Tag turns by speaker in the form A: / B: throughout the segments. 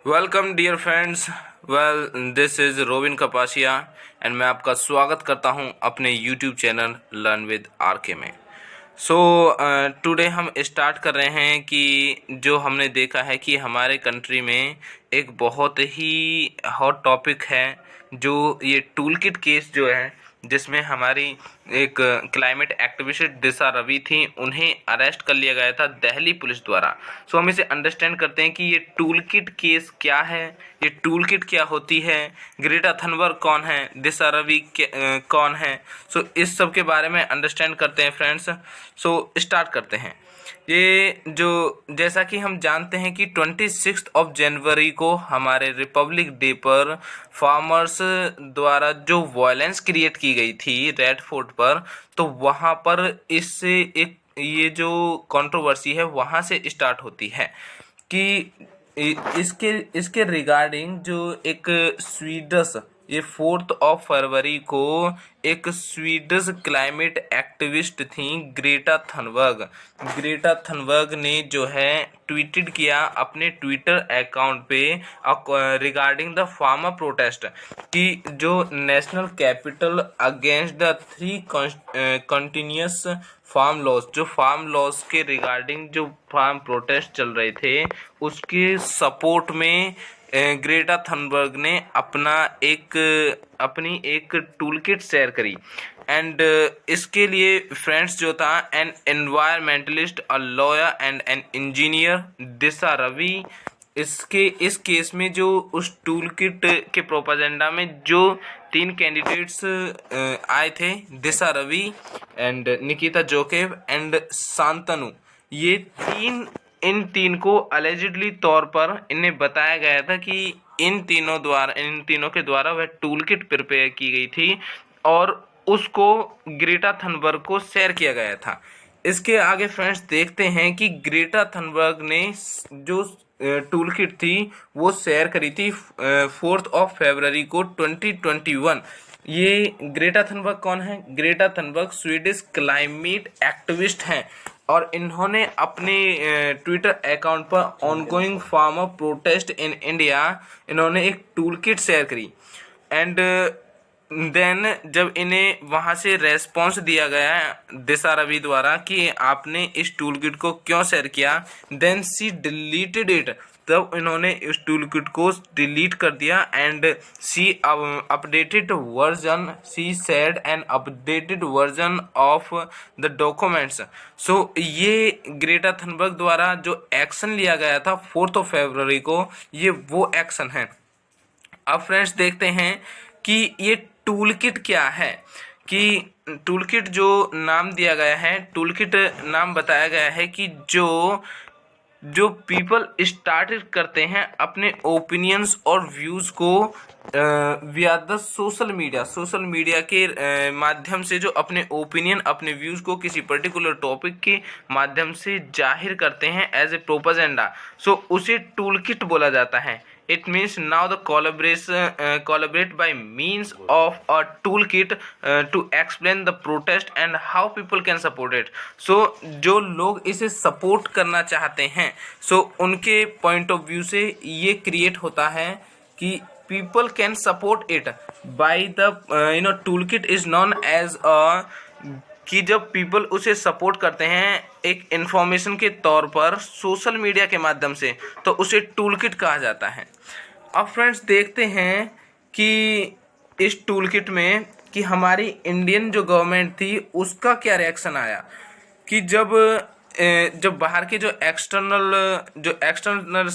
A: Welcome dear friends. This is Robin Kapasia and मैं आपका स्वागत करता हूं अपने YouTube channel learn with RK में। टुडे हम स्टार्ट कर रहे हैं कि जो हमने देखा है कि हमारे कंट्री में एक बहुत ही हॉट टॉपिक है, जो ये टूल किट केस जो है, जिसमें हमारी एक क्लाइमेट एक्टिविस्ट दिशा रवि थी, उन्हें अरेस्ट कर लिया गया था दिल्ली पुलिस द्वारा। हम इसे अंडरस्टैंड करते हैं कि ये टूल किट केस क्या है, ये टूल किट क्या होती है, ग्रेटा थनबर्ग कौन है, दिशा रवि कौन है। इस सब के बारे में अंडरस्टैंड करते हैं फ्रेंड्स। स्टार्ट करते हैं। ये जो जैसा कि हम जानते हैं कि 26 जनवरी को हमारे रिपब्लिक डे पर फार्मर्स द्वारा जो वायलेंस क्रिएट की गई थी रेड फोर्ट पर, तो वहाँ पर इससे एक ये जो कंट्रोवर्सी है वहाँ से स्टार्ट होती है कि इसके इसके रिगार्डिंग जो एक स्वीडिश, ये 4 फरवरी को एक स्वीडिश क्लाइमेट एक्टिविस्ट थी ग्रेटा थनबर्ग ने जो है ट्वीटेड किया अपने ट्विटर अकाउंट पे रिगार्डिंग द फार्मर प्रोटेस्ट कि जो national capital against the 3 continuous farm laws, जो फार्म लॉस के रिगार्डिंग जो फार्म प्रोटेस्ट चल रहे थे, उसके सपोर्ट में ग्रेटा थनबर्ग ने अपनी एक टूल किट शेयर करी। एंड इसके लिए फ्रेंड्स जो था an environmentalist, a lawyer and an engineer Disha Ravi, इस केस में जो उस टूल किट के प्रोपेगेंडा में जो 3 कैंडिडेट्स आए थे, दिशा रवि एंड निकिता जोकेव एंड शांतनु, ये इन तीन को अलेजिडली तौर पर इन्हें बताया गया था कि इन तीनों के द्वारा वह टूल किट प्रिपेयर की गई थी और उसको ग्रेटा थनबर्ग को शेयर किया गया था। इसके आगे फ्रेंड्स देखते हैं कि ग्रेटा थनबर्ग ने जो टूल किट थी वो शेयर करी थी 4 फरवरी को 2021। ये ग्रेटा थनबर्ग कौन है? Greta Thunberg Swedish climate activist हैं और इन्होंने अपने ट्विटर अकाउंट पर ongoing farmer protest in India इन्होंने एक टूल किट शेयर करी। एंड देन जब इन्हें वहाँ से रेस्पॉन्स दिया गया दिशा रवि द्वारा कि आपने इस टूल किट को क्यों शेयर किया, देन सी डिलीटेड इट, तब इन्होंने इस टूल किट को डिलीट कर दिया and she updated version, she said an updated version of the documents. ये ग्रेटा थनबर्ग द्वारा जो एक्शन लिया गया था 4 फरवरी को, ये वो एक्शन है। अब फ्रेंड्स देखते हैं कि ये टूल किट क्या है। कि टूल किट जो नाम दिया गया है, टूल किट नाम बताया गया है कि जो पीपल स्टार्टेड करते हैं अपने ओपिनियंस और व्यूज़ को विया द सोशल मीडिया के माध्यम से जो अपने ओपिनियन, अपने व्यूज़ को किसी पर्टिकुलर टॉपिक के माध्यम से जाहिर करते हैं एज ए प्रोपेगेंडा, उसे टूल किट बोला जाता है। It means now the collaborate by means of a toolkit to explain the protest and how people can support it. जो लोग इसे सपोर्ट करना चाहते हैं, उनके पॉइंट ऑफ व्यू से ये क्रिएट होता है कि people can support it by the toolkit is known as a, कि जब पीपल उसे सपोर्ट करते हैं एक इन्फॉर्मेशन के तौर पर सोशल मीडिया के माध्यम से, तो उसे टूल किट कहा जाता है। अब फ्रेंड्स देखते हैं कि इस टूल किट में कि हमारी इंडियन जो गवर्नमेंट थी उसका क्या रिएक्शन आया। कि जब बाहर के जो एक्सटर्नल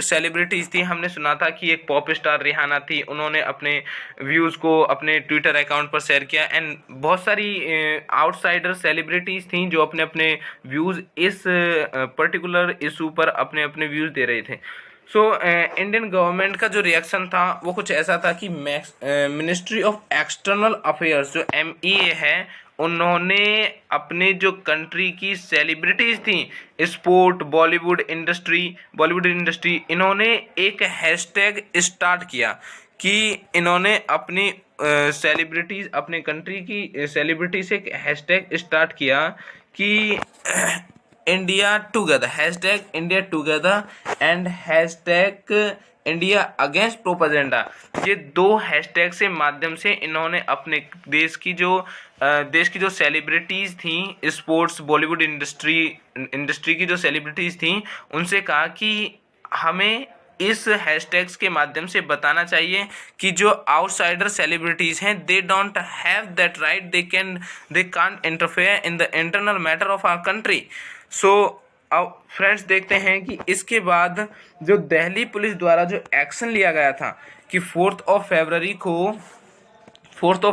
A: सेलिब्रिटीज़ थी, हमने सुना था कि एक पॉप स्टार रिहाना थी, उन्होंने अपने व्यूज़ को अपने ट्विटर अकाउंट पर शेयर किया एंड बहुत सारी आउटसाइडर सेलिब्रिटीज़ थी जो अपने अपने व्यूज़ इस पर्टिकुलर इशू पर अपने अपने व्यूज़ दे रहे थे। इंडियन गवर्नमेंट का जो रिएक्शन था वो कुछ ऐसा था कि मिनिस्ट्री ऑफ एक्सटर्नल अफेयर्स जो MEA है, उन्होंने अपने जो कंट्री की सेलिब्रिटीज़ थी, स्पोर्ट, बॉलीवुड इंडस्ट्री, इन्होंने एक हैशटैग स्टार्ट किया कि इन्होंने अपनी सेलिब्रिटीज़, अपने कंट्री की सेलिब्रिटी से एक हैशटैग स्टार्ट किया कि India together, hashtag India together and hashtag India against propaganda, ये 2 हैशटैग से माध्यम से इन्होंने अपने देश की जो सेलिब्रिटीज़ थी, स्पोर्ट्स बॉलीवुड इंडस्ट्री की जो सेलिब्रिटीज़ थी, उनसे कहा कि हमें इस हैशटैग्स के माध्यम से बताना चाहिए कि जो आउटसाइडर सेलिब्रिटीज़ हैं, they don't have that right, they can't interfere in the internal matter of our country. So अब फ्रेंड्स देखते हैं कि इसके बाद जो दिल्ली पुलिस द्वारा जो एक्शन लिया गया था कि 4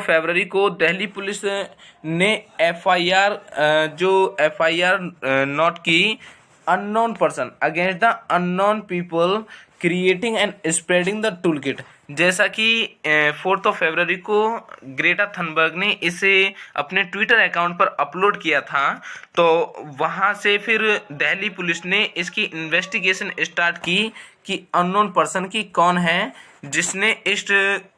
A: फरवरी को दिल्ली पुलिस ने एफआईआर नोट की unknown person against the unknown people creating and spreading the tool kit. जैसा कि 4 फरवरी को ग्रेटा थनबर्ग ने इसे अपने ट्विटर अकाउंट पर अपलोड किया था, तो वहाँ से फिर दिल्ली पुलिस ने इसकी इन्वेस्टिगेशन स्टार्ट की कि अननोन पर्सन की कौन है जिसने इस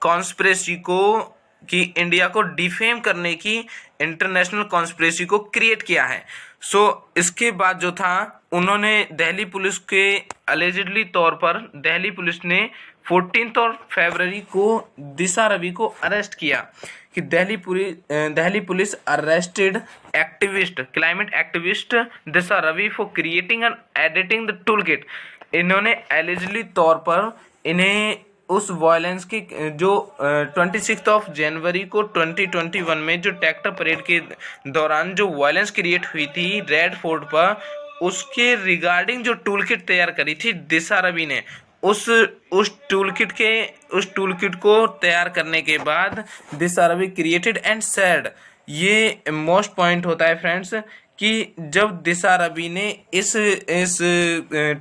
A: कॉन्स्पिरेसी को कि इंडिया को डिफेम करने की इंटरनेशनल कॉन्स्पिरेसी को क्रिएट किया है। सो इसके बाद जो था उन्होंने दिल्ली पुलिस के अलेजिडली तौर पर दिल्ली पुलिस ने 14 फरवरी को दिशा रवि को अरेस्ट किया कि Delhi police arrested climate activist Disha Ravi for creating and editing the tool kit. इन्होंने एलिजिडली तौर पर इन्हें उस वायलेंस की जो 26 जनवरी को 2021 में जो ट्रैक्टर परेड के दौरान जो वायलेंस क्रिएट हुई थी रेड फोर्ट पर, उसके रिगार्डिंग जो टूल किट तैयार करी थी दिशा रवि ने, उस टूल किट को तैयार करने के बाद Disha Ravi created and said, ये मोस्ट पॉइंट होता है फ्रेंड्स कि जब दिशा रवि ने इस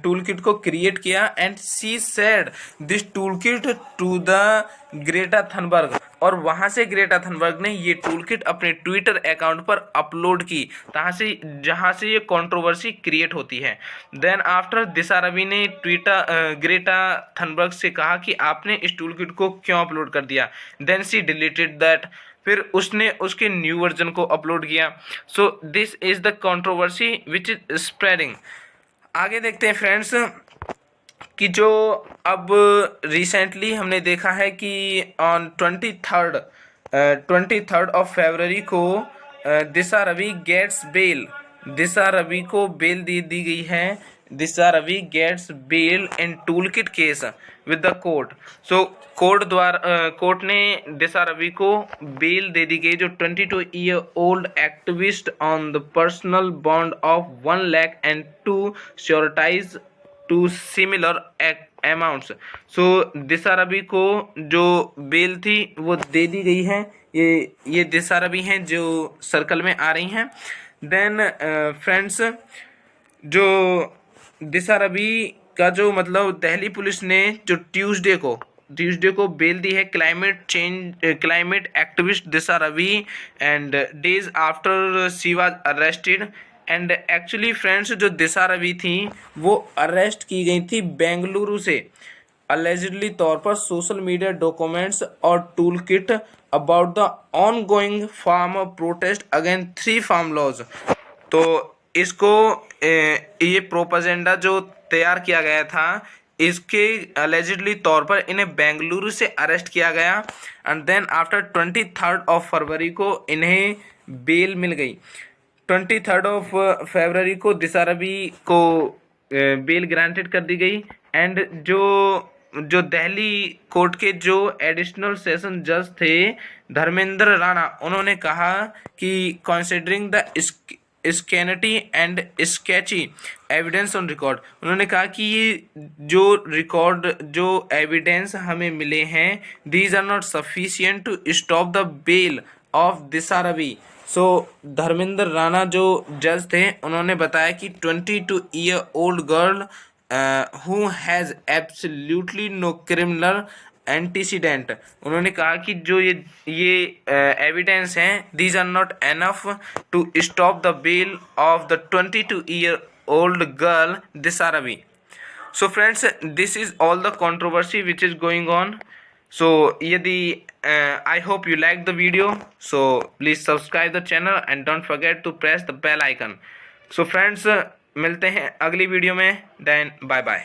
A: टूल किट को क्रिएट किया and she said this tool kit to the Greta Thunberg, और वहाँ से ग्रेटा थनबर्ग ने ये टूल किट अपने ट्विटर अकाउंट पर अपलोड की, जहाँ से ये कंट्रोवर्सी क्रिएट होती है। देन आफ्टर दिशा रवि ने ग्रेटा थनबर्ग से कहा कि आपने इस टूल किट को क्यों अपलोड कर दिया। देन शी डिलीटेड दैट, फिर उसने उसके न्यू वर्जन को अपलोड किया। So this is the controversy which is spreading. आगे देखते हैं फ्रेंड्स कि जो अब रिसेंटली हमने देखा है कि ऑन 23rd ऑफ फरवरी को दिशा रवि गेट्स बेल, दिशा रवि को बेल दी गई है। Disha Ravi gets bail in tool kit case with the court. So court ने दिशा रवि को बेल दे दी गई, जो 22-year-old activist on the personal bond of 1 lakh and two sureties to similar amounts. So Disha Ravi को जो बेल थी वो दे दी गई है। ये दिशा रवि हैं जो सर्कल में आ रही हैं। देन फ्रेंड्स जो दिशा रवि का जो मतलब दिल्ली पुलिस ने जो ट्यूसडे को बेल दी है climate activist Disha Ravi and days after she was arrested. And actually friends जो दिशा रवि थी वो अरेस्ट की गई थी बेंगलुरु से अलेजिडली तौर पर सोशल मीडिया डॉक्यूमेंट्स और tool kit about the ongoing farmer protest against 3 farm laws. तो इसको ये प्रोपेगेंडा जो तैयार किया गया था इसके अलेजिडली तौर पर इन्हें बेंगलुरु से अरेस्ट किया गया and then after 23rd of February को इन्हें बेल मिल गई। 23rd ऑफ फरवरी को दिशा रवि को बेल ग्रांटेड कर दी गई एंड जो दिल्ली कोर्ट के जो एडिशनल सेशन जज थे धर्मेंद्र राणा, उन्होंने कहा कि considering the scanty and sketchy evidence on record, उन्होंने कहा कि ये जो एविडेंस हमें मिले हैं these are not sufficient to stop the bail of Disha Ravi. So Dharmendra Rana जो जज थे उन्होंने बताया कि 22-year-old girl who has absolutely no criminal antecedent, उन्होंने कहा कि जो ये एविडेंस हैं these are not enough to stop the bail of the 22-year-old girl Disha Ravi. So friends, this is all the controversy which is going on. So यदि I hope you like the video, so please subscribe the channel and don't forget to press the bell icon. So friends, मिलते हैं अगली video में, then bye bye.